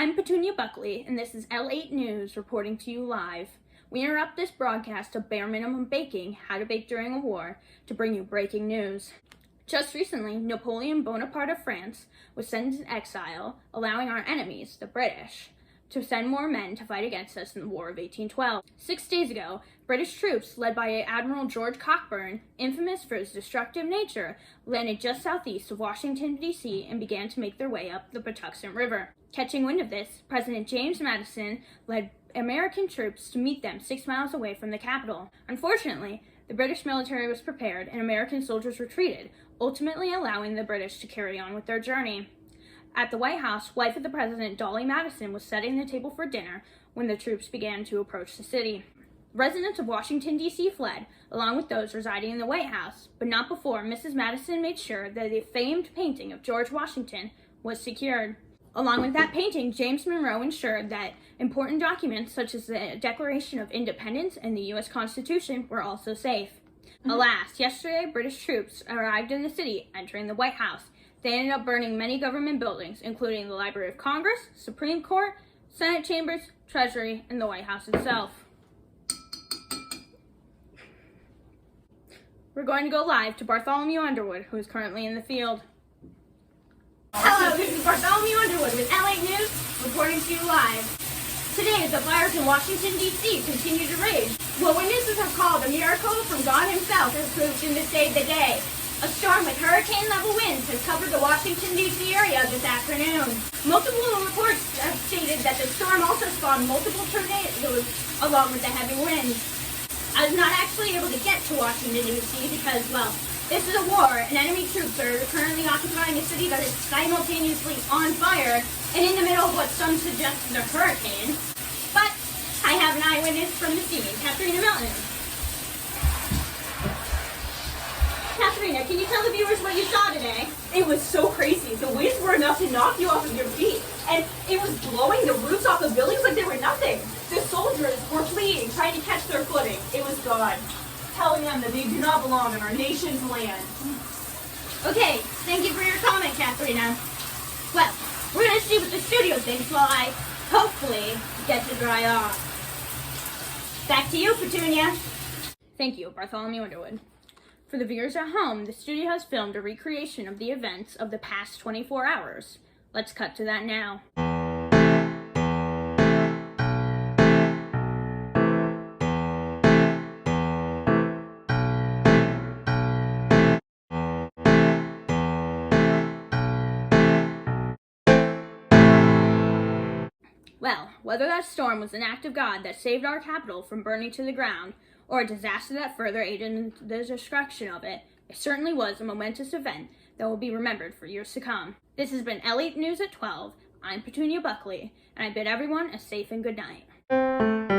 I'm Petunia Buckley, and this is L8 News reporting to you live. We interrupt this broadcast of Bare Minimum Baking, How to Bake During a War, to bring you breaking news. Just recently, Napoleon Bonaparte of France was sent into exile, allowing our enemies, the British, to send more men to fight against us in the War of 1812. 6 days ago, British troops, led by Admiral George Cockburn, infamous for his destructive nature, landed just southeast of Washington, D.C. and began to make their way up the Patuxent River. Catching wind of this, President James Madison led American troops to meet them 6 miles away from the capital. Unfortunately, the British military was prepared and American soldiers retreated, ultimately allowing the British to carry on with their journey. At the White House, wife of the president, Dolly Madison, was setting the table for dinner when the troops began to approach the city. Residents of Washington, D.C. fled, along with those residing in the White House, but not before Mrs. Madison made sure that the famed painting of George Washington was secured. Along with that painting, James Monroe ensured that important documents such as the Declaration of Independence and the U.S. Constitution were also safe. Alas, yesterday British troops arrived in the city, entering the White House. They ended up burning many government buildings, including the Library of Congress, Supreme Court, Senate chambers, Treasury, and the White House itself. We're going to go live to Bartholomew Underwood, who is currently in the field. Hello, this is Bartholomew Underwood with L8 News, reporting to you live. Today, the fires in Washington, D.C. continue to rage. What witnesses have called a miracle from God himself has proved to save the day. A storm with hurricane-level winds has covered the Washington, D.C. area this afternoon. Multiple reports have stated that the storm also spawned multiple tornadoes along with the heavy winds. I was not actually able to get to Washington, D.C. because, well, this is a war, and enemy troops are currently occupying a city that is simultaneously on fire and in the middle of what some suggest is a hurricane. But I have an eyewitness from the scene, Katharina Milton. Katharina, can you tell the viewers what you saw today? It was so crazy. The winds were enough to knock you off of your feet. And it was blowing the roofs off the buildings like they were nothing. The soldiers were fleeing, trying to catch their footing. It was God telling them that they do not belong on our nation's land. Okay, thank you for your comment, Katharina. Well, we're going to see what the studio thinks while I, hopefully, get to dry off. Back to you, Petunia. Thank you, Bartholomew Underwood. For the viewers at home, the studio has filmed a recreation of the events of the past 24 hours. Let's cut to that now. Well, whether that storm was an act of God that saved our capital from burning to the ground, or a disaster that further aided in the destruction of it, it certainly was a momentous event that will be remembered for years to come. This has been L8 News at 12. I'm Petunia Buckley, and I bid everyone a safe and good night.